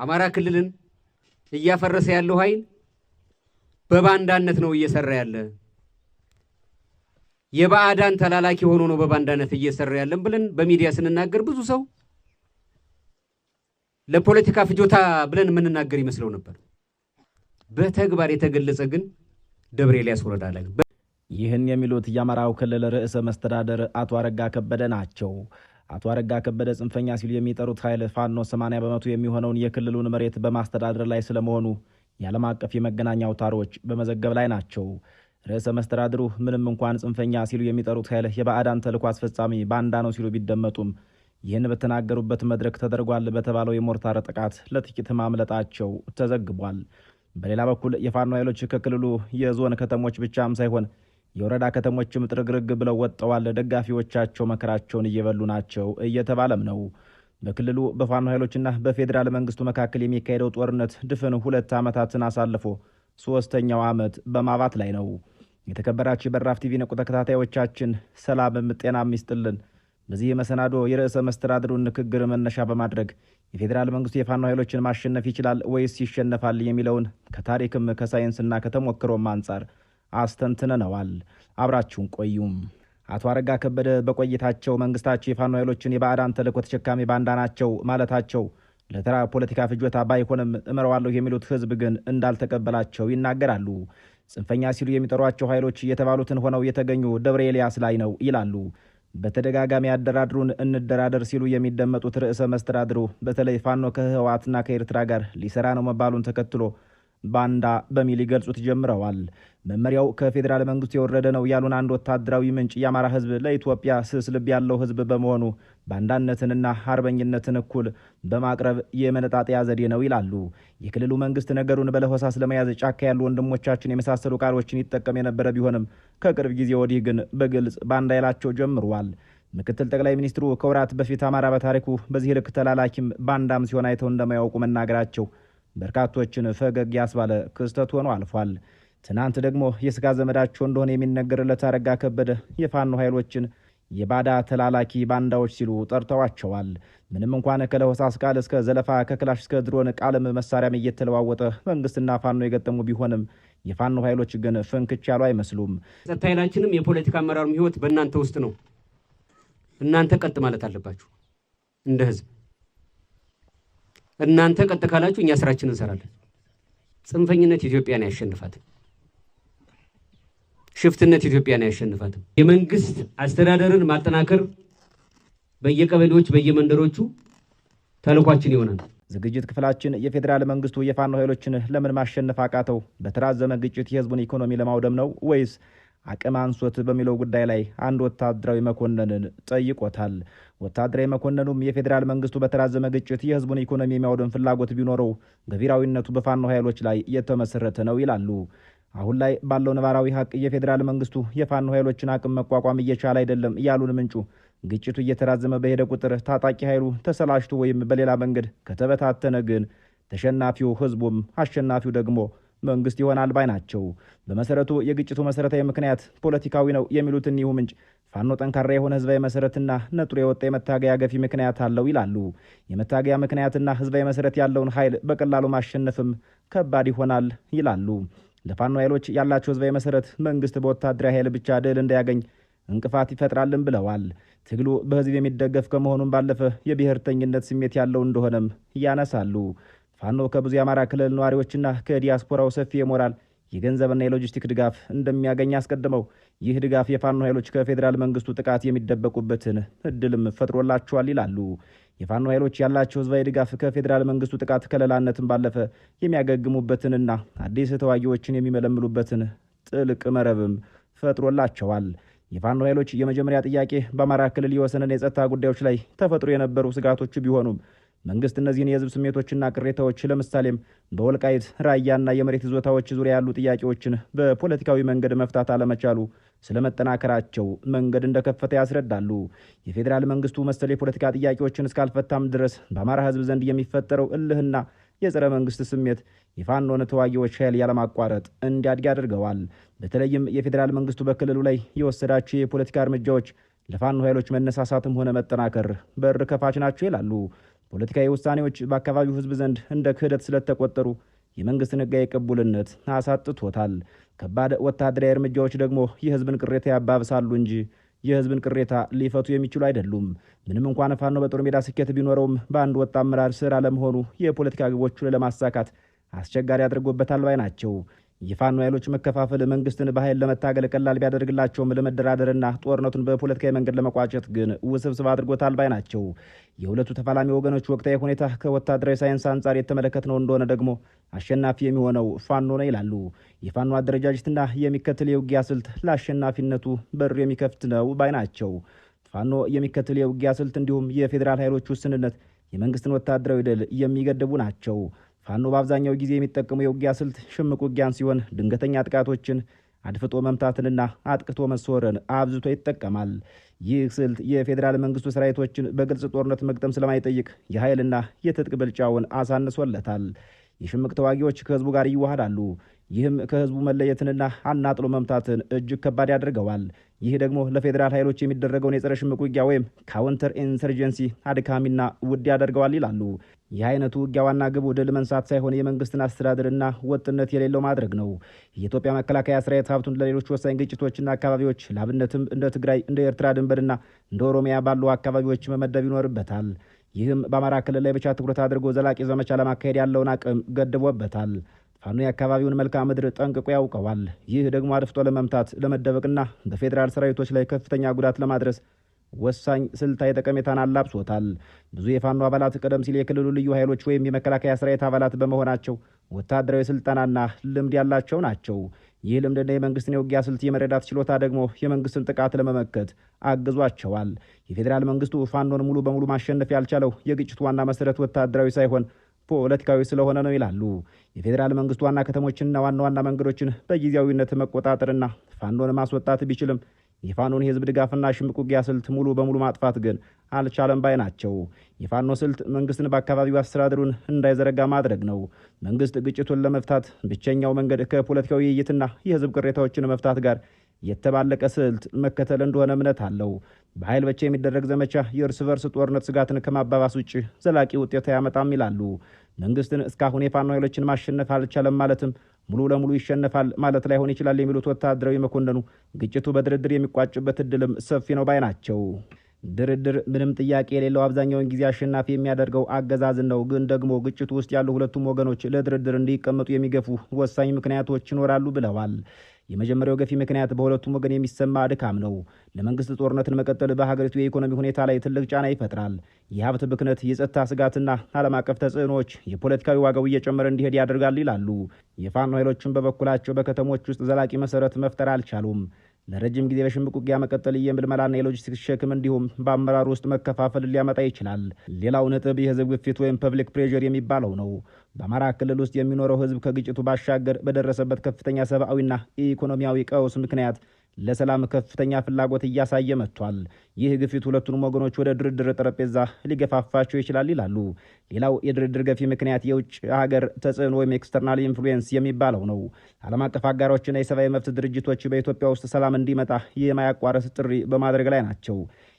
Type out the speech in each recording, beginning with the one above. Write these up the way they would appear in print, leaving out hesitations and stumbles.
አማራ ክልልን እያፈረሰ ያለው ኃይል በባንዳነት ነው እየሰራ ያለ። የባዕዳን ተላላኪ ሆኖ ነው በባንዳነት እየሰራ ያለን ብለን በሚዲያ ስንናገር ብዙ ሰው ለፖለቲካ ፍጆታ ብለን የምንናገር ይመስለው ነበር። በተግባር የተገለጸ ግን ደብረ ኤልያስ ወረዳ ላይ ነው። ይህን የሚሉት የአማራው ክልል ርዕሰ መስተዳደር አቶ አረጋ ከበደ ናቸው። አቶ አረጋ ከበደ ጽንፈኛ ሲሉ የሚጠሩት ኃይል ፋኖ 80 በመቶ የሚሆነውን የክልሉን መሬት በማስተዳደር ላይ ስለመሆኑ የዓለም አቀፍ የመገናኛ አውታሮች በመዘገብ ላይ ናቸው። ርዕሰ መስተዳድሩ ምንም እንኳን ጽንፈኛ ሲሉ የሚጠሩት ኃይል የባዕዳን ተልዕኮ አስፈጻሚ ባንዳ ነው ሲሉ ቢደመጡም ይህን በተናገሩበት መድረክ ተደርጓል በተባለው የሞርታር ጥቃት ለጥቂት ማምለጣቸው ተዘግቧል። በሌላ በኩል የፋኖ ኃይሎች ከክልሉ የዞን ከተሞች ብቻም ሳይሆን የወረዳ ከተሞችም ጥርግርግ ብለው ወጥተዋል። ደጋፊዎቻቸው መከራቸውን እየበሉ ናቸው እየተባለም ነው። በክልሉ በፋኖ ኃይሎችና በፌዴራል መንግስቱ መካከል የሚካሄደው ጦርነት ድፍን 2 ዓመታትን አሳልፎ 3ኛው ዓመት በማባት ላይ ነው። የተከበራችሁ የበራፍ ቲቪ ንቁ ተከታታዮቻችን ሰላምም ጤናም ይስጥልን። በዚህ መሰናዶ የርዕሰ መስተዳድሩን ንግግር መነሻ በማድረግ የፌዴራል መንግስቱ የፋኖ ኃይሎችን ማሸነፍ ይችላል ወይስ ይሸነፋል የሚለውን ከታሪክም ከሳይንስና ከተሞክሮም አንጻር አስተንትነነዋል። አብራችሁን ቆዩም። አቶ አረጋ ከበደ በቆይታቸው መንግስታቸው የፋኖ ኃይሎችን የባዕዳን ተልዕኮ ተሸካሚ ባንዳ ናቸው ማለታቸው ለተራ ፖለቲካ ፍጆታ ባይሆንም እመረዋለሁ የሚሉት ህዝብ ግን እንዳልተቀበላቸው ይናገራሉ። ጽንፈኛ ሲሉ የሚጠሯቸው ኃይሎች የተባሉትን ሆነው የተገኙ ደብረ ኤልያስ ላይ ነው ይላሉ። በተደጋጋሚ አደራድሩን እንደራደር ሲሉ የሚደመጡት ርዕሰ መስተዳድሩ በተለይ ፋኖ ከህወሓትና ከኤርትራ ጋር ሊሰራ ነው መባሉን ተከትሎ ባንዳ በሚል ይገልጹት ጀምረዋል። መመሪያው ከፌዴራል መንግስቱ የወረደ ነው ያሉን አንድ ወታደራዊ ምንጭ የአማራ ህዝብ ለኢትዮጵያ ስስ ልብ ያለው ህዝብ በመሆኑ ባንዳነትንና አርበኝነትን እኩል በማቅረብ የመነጣጠያ ዘዴ ነው ይላሉ። የክልሉ መንግስት ነገሩን በለሆሳስ ለመያዝ ጫካ ያሉ ወንድሞቻችን የመሳሰሉ ቃሎችን ይጠቀም የነበረ ቢሆንም ከቅርብ ጊዜ ወዲህ ግን በግልጽ ባንዳ ይላቸው ጀምሯል። ምክትል ጠቅላይ ሚኒስትሩ ከወራት በፊት አማራ በታሪኩ በዚህ ልክ ተላላኪም ባንዳም ሲሆን አይተው እንደማያውቁ መናገራቸው በርካቶችን ፈገግ ያስባለ ክስተት ሆኖ አልፏል። ትናንት ደግሞ የስጋ ዘመዳቸው እንደሆነ የሚነገርለት አረጋ ከበደ የፋኖ ኃይሎችን የባዳ ተላላኪ ባንዳዎች ሲሉ ጠርተዋቸዋል። ምንም እንኳን ከለሆሳስ ቃል እስከ ዘለፋ ከክላሽ እስከ ድሮን ቃልም መሳሪያም እየተለዋወጠ መንግስትና ፋኖ የገጠሙ ቢሆንም የፋኖ ኃይሎች ግን ፍንክች ያሉ አይመስሉም። ጸጥታ ኃይላችንም የፖለቲካ አመራሩም ህይወት በእናንተ ውስጥ ነው። እናንተ ቀጥ ማለት አለባችሁ። እንደ ህዝብ እናንተ ቀጥ ካላችሁ እኛ ስራችንን እንሰራለን። ጽንፈኝነት ኢትዮጵያን ያሸንፋትም፣ ሽፍትነት ኢትዮጵያን ያሸንፋትም። የመንግስት አስተዳደርን ማጠናከር በየቀበሌዎች በየመንደሮቹ ተልኳችን ይሆናል። ዝግጅት ክፍላችን የፌዴራል መንግስቱ የፋኖ ኃይሎችን ለምን ማሸነፍ አቃተው? በተራዘመ ግጭት የህዝቡን ኢኮኖሚ ለማውደም ነው ወይስ አቅም አንሶት በሚለው ጉዳይ ላይ አንድ ወታደራዊ መኮንንን ጠይቆታል። ወታደራዊ መኮንኑም የፌዴራል መንግስቱ በተራዘመ ግጭት የህዝቡን ኢኮኖሚ የሚያወደም ፍላጎት ቢኖረው ገቢራዊነቱ በፋኖ ኃይሎች ላይ የተመሰረተ ነው ይላሉ። አሁን ላይ ባለው ነባራዊ ሀቅ የፌዴራል መንግስቱ የፋኖ ኃይሎችን አቅም መቋቋም እየቻለ አይደለም ያሉን ምንጩ ግጭቱ እየተራዘመ በሄደ ቁጥር ታጣቂ ኃይሉ ተሰላሽቶ ወይም በሌላ መንገድ ከተበታተነ ግን ተሸናፊው ህዝቡም አሸናፊው ደግሞ መንግስት ይሆናል ባይ ናቸው። በመሰረቱ የግጭቱ መሰረታዊ ምክንያት ፖለቲካዊ ነው የሚሉት እኒሁ ምንጭ ፋኖ ጠንካራ የሆነ ህዝባዊ መሰረትና ነጥሮ የወጣ የመታገያ ገፊ ምክንያት አለው ይላሉ። የመታገያ ምክንያትና ህዝባዊ መሰረት ያለውን ኃይል በቀላሉ ማሸነፍም ከባድ ይሆናል ይላሉ። ለፋኖ ኃይሎች ያላቸው ህዝባዊ መሰረት መንግስት በወታደራዊ ኃይል ብቻ ድል እንዳያገኝ እንቅፋት ይፈጥራልን ብለዋል። ትግሉ በህዝብ የሚደገፍ ከመሆኑም ባለፈ የብሔርተኝነት ስሜት ያለው እንደሆነም ያነሳሉ። ፋኖ ከብዙ የአማራ ክልል ነዋሪዎችና ከዲያስፖራው ሰፊ የሞራል የገንዘብና የሎጂስቲክ ድጋፍ እንደሚያገኝ አስቀድመው ይህ ድጋፍ የፋኖ ኃይሎች ከፌዴራል መንግስቱ ጥቃት የሚደበቁበትን እድልም ፈጥሮላቸዋል ይላሉ። የፋኖ ኃይሎች ያላቸው ህዝባዊ ድጋፍ ከፌዴራል መንግስቱ ጥቃት ከለላነትን ባለፈ የሚያገግሙበትንና አዲስ ተዋጊዎችን የሚመለምሉበትን ጥልቅ መረብም ፈጥሮላቸዋል። የፋኖ ኃይሎች የመጀመሪያ ጥያቄ በአማራ ክልል የወሰንና የጸጥታ ጉዳዮች ላይ ተፈጥሮ የነበሩ ስጋቶች ቢሆኑም መንግስት እነዚህን የህዝብ ስሜቶችና ቅሬታዎች ለምሳሌም በወልቃይት ራያና የመሬት ይዞታዎች ዙሪያ ያሉ ጥያቄዎችን በፖለቲካዊ መንገድ መፍታት አለመቻሉ ስለመጠናከራቸው መንገድ እንደከፈተ ያስረዳሉ። የፌዴራል መንግስቱ መሰል የፖለቲካ ጥያቄዎችን እስካልፈታም ድረስ በአማራ ህዝብ ዘንድ የሚፈጠረው እልህና የጸረ መንግስት ስሜት የፋኖን ተዋጊዎች ኃይል ያለማቋረጥ እንዲያድግ አድርገዋል። በተለይም የፌዴራል መንግስቱ በክልሉ ላይ የወሰዳቸው የፖለቲካ እርምጃዎች ለፋኖ ኃይሎች መነሳሳትም ሆነ መጠናከር በር ከፋች ናቸው ይላሉ። ፖለቲካዊ ውሳኔዎች በአካባቢው ህዝብ ዘንድ እንደ ክህደት ስለተቆጠሩ የመንግስትን ህጋዊ ቅቡልነት አሳጥቶታል። ከባድ ወታደራዊ እርምጃዎች ደግሞ የህዝብን ቅሬታ ያባብሳሉ እንጂ የህዝብን ቅሬታ ሊፈቱ የሚችሉ አይደሉም። ምንም እንኳን ፋኖ በጦር ሜዳ ስኬት ቢኖረውም በአንድ ወጥ አመራር ስር አለመሆኑ የፖለቲካ ግቦቹን ለማሳካት አስቸጋሪ አድርጎበታል ባይ ናቸው። የፋኖ ኃይሎች መከፋፈል መንግስትን በኃይል ለመታገል ቀላል ቢያደርግላቸውም ለመደራደርና ጦርነቱን በፖለቲካዊ መንገድ ለመቋጨት ግን ውስብስብ አድርጎታል ባይ ናቸው። የሁለቱ ተፋላሚ ወገኖች ወቅታዊ ሁኔታ ከወታደራዊ ሳይንስ አንጻር የተመለከትነው እንደሆነ ደግሞ አሸናፊ የሚሆነው ፋኖ ነው ይላሉ። የፋኖ አደረጃጀትና የሚከተል የውጊያ ስልት ለአሸናፊነቱ በር የሚከፍት ነው ባይ ናቸው። ፋኖ የሚከተል የውጊያ ስልት እንዲሁም የፌዴራል ኃይሎች ውስንነት የመንግስትን ወታደራዊ ድል የሚገድቡ ናቸው። ፋኖ በአብዛኛው ጊዜ የሚጠቀሙ የውጊያ ስልት ሽምቅ ውጊያን ሲሆን ድንገተኛ ጥቃቶችን፣ አድፍጦ መምታትንና አጥቅቶ መሰወርን አብዝቶ ይጠቀማል። ይህ ስልት የፌዴራል መንግስቱ ሰራዊቶችን በግልጽ ጦርነት መግጠም ስለማይጠይቅ የኃይልና የትጥቅ ብልጫውን አሳንሶለታል። የሽምቅ ተዋጊዎች ከህዝቡ ጋር ይዋሃዳሉ። ይህም ከህዝቡ መለየትንና አናጥሎ መምታትን እጅግ ከባድ ያደርገዋል። ይህ ደግሞ ለፌዴራል ኃይሎች የሚደረገውን የጸረ ሽምቅ ውጊያ ወይም ካውንተር ኢንሰርጀንሲ አድካሚና ውድ ያደርገዋል ይላሉ። ይህ አይነቱ ውጊያ ዋና ግቡ ድል መንሳት ሳይሆን የመንግስትን አስተዳደርና ወጥነት የሌለው ማድረግ ነው። የኢትዮጵያ መከላከያ ሰራዊት ሀብቱን ለሌሎች ወሳኝ ግጭቶችና አካባቢዎች ለአብነትም እንደ ትግራይ፣ እንደ ኤርትራ ድንበርና እንደ ኦሮሚያ ባሉ አካባቢዎች መመደብ ይኖርበታል። ይህም በአማራ ክልል ላይ ብቻ ትኩረት አድርጎ ዘላቂ ዘመቻ ለማካሄድ ያለውን አቅም ገድቦበታል። ፋኖ የአካባቢውን መልክዓ ምድር ጠንቅቆ ያውቀዋል። ይህ ደግሞ አድፍጦ ለመምታት ለመደበቅና በፌዴራል ሰራዊቶች ላይ ከፍተኛ ጉዳት ለማድረስ ወሳኝ ስልታዊ ጠቀሜታን አላብሶታል። ብዙ የፋኖ አባላት ቀደም ሲል የክልሉ ልዩ ኃይሎች ወይም የመከላከያ ሰራዊት አባላት በመሆናቸው ወታደራዊ ስልጠናና ልምድ ያላቸው ናቸው። ይህ ልምድና የመንግስትን የውጊያ ስልት የመረዳት ችሎታ ደግሞ የመንግስትን ጥቃት ለመመከት አግዟቸዋል። የፌዴራል መንግስቱ ፋኖን ሙሉ በሙሉ ማሸነፍ ያልቻለው የግጭቱ ዋና መሰረት ወታደራዊ ሳይሆን ፖለቲካዊ ስለሆነ ነው ይላሉ። የፌዴራል መንግስቱ ዋና ከተሞችንና ዋና ዋና መንገዶችን በጊዜያዊነት መቆጣጠርና ፋኖን ማስወጣት ቢችልም የፋኖን የህዝብ ድጋፍና ሽምቅ ውጊያ ስልት ሙሉ በሙሉ ማጥፋት ግን አልቻለም ባይ ናቸው። የፋኖ ስልት መንግስትን በአካባቢው አስተዳደሩን እንዳይዘረጋ ማድረግ ነው። መንግስት ግጭቱን ለመፍታት ብቸኛው መንገድ ከፖለቲካዊ ውይይትና የህዝብ ቅሬታዎችን መፍታት ጋር የተባለቀ ስልት መከተል እንደሆነ እምነት አለው። በኃይል ብቻ የሚደረግ ዘመቻ የእርስ በርስ ጦርነት ስጋትን ከማባባስ ውጭ ዘላቂ ውጤት አያመጣም ይላሉ። መንግስትን እስካሁን የፋኖ ኃይሎችን ማሸነፍ አልቻለም ማለትም ሙሉ ለሙሉ ይሸነፋል ማለት ላይሆን ይችላል የሚሉት ወታደራዊ መኮንኑ ግጭቱ በድርድር የሚቋጭበት እድልም ሰፊ ነው ባይ ናቸው። ድርድር ምንም ጥያቄ የሌለው አብዛኛውን ጊዜ አሸናፊ የሚያደርገው አገዛዝን ነው። ግን ደግሞ ግጭቱ ውስጥ ያሉ ሁለቱም ወገኖች ለድርድር እንዲቀመጡ የሚገፉ ወሳኝ ምክንያቶች ይኖራሉ ብለዋል። የመጀመሪያው ገፊ ምክንያት በሁለቱም ወገን የሚሰማ ድካም ነው። ለመንግስት ጦርነትን መቀጠል በሀገሪቱ የኢኮኖሚ ሁኔታ ላይ ትልቅ ጫና ይፈጥራል። የሀብት ብክነት፣ የጸጥታ ስጋትና ዓለም አቀፍ ተጽዕኖዎች የፖለቲካዊ ዋጋው እየጨመረ እንዲሄድ ያደርጋል ይላሉ። የፋኖ ኃይሎችን በበኩላቸው በከተሞች ውስጥ ዘላቂ መሰረት መፍጠር አልቻሉም። ለረጅም ጊዜ በሽምቅ ውጊያ መቀጠል የምልመላና የሎጂስቲክስ ሸክም እንዲሁም በአመራር ውስጥ መከፋፈል ሊያመጣ ይችላል። ሌላው ነጥብ የህዝብ ግፊት ወይም ፐብሊክ ፕሬዠር የሚባለው ነው። በአማራ ክልል ውስጥ የሚኖረው ህዝብ ከግጭቱ ባሻገር በደረሰበት ከፍተኛ ሰብአዊና ኢኮኖሚያዊ ቀውስ ምክንያት ለሰላም ከፍተኛ ፍላጎት እያሳየ መጥቷል። ይህ ግፊት ሁለቱንም ወገኖች ወደ ድርድር ጠረጴዛ ሊገፋፋቸው ይችላል ይላሉ። ሌላው የድርድር ገፊ ምክንያት የውጭ ሀገር ተጽዕኖ ወይም ኤክስተርናል ኢንፍሉዌንስ የሚባለው ነው። ዓለም አቀፍ አጋሮችና የሰብአዊ መብት ድርጅቶች በኢትዮጵያ ውስጥ ሰላም እንዲመጣ የማያቋርጥ ጥሪ በማድረግ ላይ ናቸው።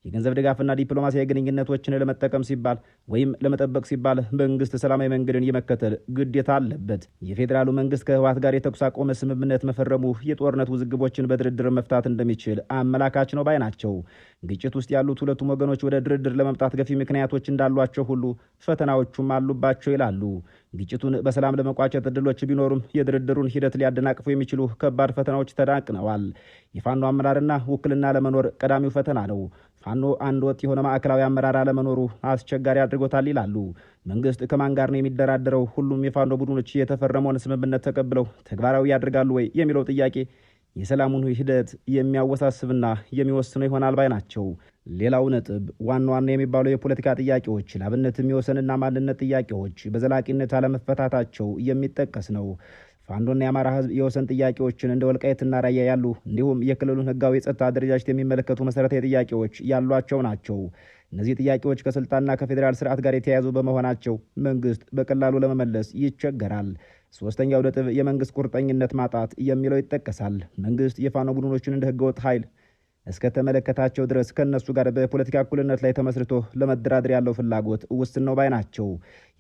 የገንዘብ ድጋፍና ዲፕሎማሲያዊ ግንኙነቶችን ለመጠቀም ሲባል ወይም ለመጠበቅ ሲባል መንግስት ሰላማዊ መንገድን የመከተል ግዴታ አለበት። የፌዴራሉ መንግስት ከህወሓት ጋር የተኩስ አቁም ስምምነት መፈረሙ የጦርነት ውዝግቦችን በድርድር መፍታት እንደሚችል አመላካች ነው ባይ ናቸው። ግጭት ውስጥ ያሉት ሁለቱም ወገኖች ወደ ድርድር ለመምጣት ገፊ ምክንያቶች እንዳሏቸው ሁሉ ፈተናዎቹም አሉባቸው ይላሉ። ግጭቱን በሰላም ለመቋጨት እድሎች ቢኖሩም የድርድሩን ሂደት ሊያደናቅፉ የሚችሉ ከባድ ፈተናዎች ተዳቅነዋል። የፋኖ አመራርና ውክልና ለመኖር ቀዳሚው ፈተና ነው። ፋኖ አንድ ወጥ የሆነ ማዕከላዊ አመራር አለመኖሩ አስቸጋሪ አድርጎታል ይላሉ። መንግስት ከማን ጋር ነው የሚደራደረው? ሁሉም የፋኖ ቡድኖች የተፈረመውን ስምምነት ተቀብለው ተግባራዊ ያደርጋሉ ወይ የሚለው ጥያቄ የሰላሙን ሂደት የሚያወሳስብና የሚወስነው ይሆናል ባይ ናቸው። ሌላው ነጥብ ዋና ዋና የሚባሉ የፖለቲካ ጥያቄዎች ለአብነትም የወሰንና ማንነት ጥያቄዎች በዘላቂነት አለመፈታታቸው የሚጠቀስ ነው። ፋኖና የአማራ ህዝብ የወሰን ጥያቄዎችን እንደ ወልቃይትና ራያ ያሉ እንዲሁም የክልሉን ህጋዊ የጸጥታ አደረጃጀት የሚመለከቱ መሰረታዊ ጥያቄዎች ያሏቸው ናቸው። እነዚህ ጥያቄዎች ከስልጣንና ከፌዴራል ስርዓት ጋር የተያያዙ በመሆናቸው መንግስት በቀላሉ ለመመለስ ይቸገራል። ሶስተኛው ነጥብ የመንግስት ቁርጠኝነት ማጣት የሚለው ይጠቀሳል። መንግስት የፋኖ ቡድኖችን እንደ ህገወጥ ኃይል እስከ ተመለከታቸው ድረስ ከእነሱ ጋር በፖለቲካ እኩልነት ላይ ተመስርቶ ለመደራደር ያለው ፍላጎት ውስን ነው ባይ ናቸው።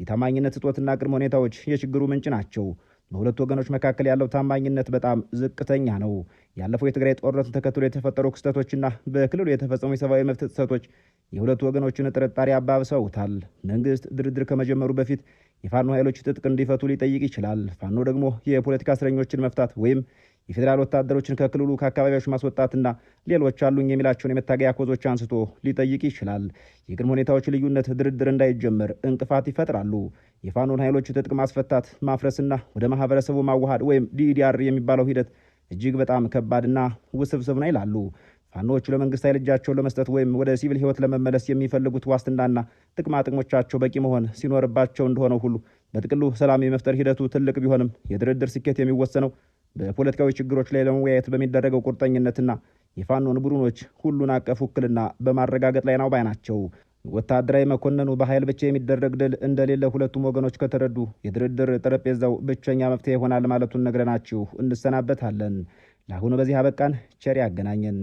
የታማኝነት እጦትና ቅድመ ሁኔታዎች የችግሩ ምንጭ ናቸው። በሁለቱ ወገኖች መካከል ያለው ታማኝነት በጣም ዝቅተኛ ነው። ያለፈው የትግራይ ጦርነትን ተከትሎ የተፈጠሩ ክስተቶችና በክልሉ የተፈጸሙ የሰብአዊ መብት ጥሰቶች የሁለቱ ወገኖችን ጥርጣሬ አባብሰውታል። መንግስት ድርድር ከመጀመሩ በፊት የፋኖ ኃይሎች ትጥቅ እንዲፈቱ ሊጠይቅ ይችላል። ፋኖ ደግሞ የፖለቲካ እስረኞችን መፍታት ወይም የፌዴራል ወታደሮችን ከክልሉ ከአካባቢዎች ማስወጣትና ሌሎች አሉኝ የሚላቸውን የመታገያ ኮዞች አንስቶ ሊጠይቅ ይችላል። የቅድመ ሁኔታዎች ልዩነት ድርድር እንዳይጀመር እንቅፋት ይፈጥራሉ። የፋኖን ኃይሎች ትጥቅ ማስፈታት፣ ማፍረስና ወደ ማህበረሰቡ ማዋሃድ ወይም ዲዲአር የሚባለው ሂደት እጅግ በጣም ከባድና ውስብስብ ነው ይላሉ። ፋኖዎቹ ለመንግስት ኃይል እጃቸውን ለመስጠት ወይም ወደ ሲቪል ህይወት ለመመለስ የሚፈልጉት ዋስትናና ጥቅማ ጥቅሞቻቸው በቂ መሆን ሲኖርባቸው እንደሆነው ሁሉ በጥቅሉ ሰላም የመፍጠር ሂደቱ ትልቅ ቢሆንም የድርድር ስኬት የሚወሰነው በፖለቲካዊ ችግሮች ላይ ለመወያየት በሚደረገው ቁርጠኝነትና የፋኖን ቡድኖች ሁሉን አቀፍ ውክልና በማረጋገጥ ላይ ነው ባይ ናቸው። ወታደራዊ መኮንኑ በኃይል ብቻ የሚደረግ ድል እንደሌለ ሁለቱም ወገኖች ከተረዱ የድርድር ጠረጴዛው ብቸኛ መፍትሄ ይሆናል ማለቱን ነግረናችሁ እንሰናበታለን። ለአሁኑ በዚህ አበቃን። ቸር ያገናኘን።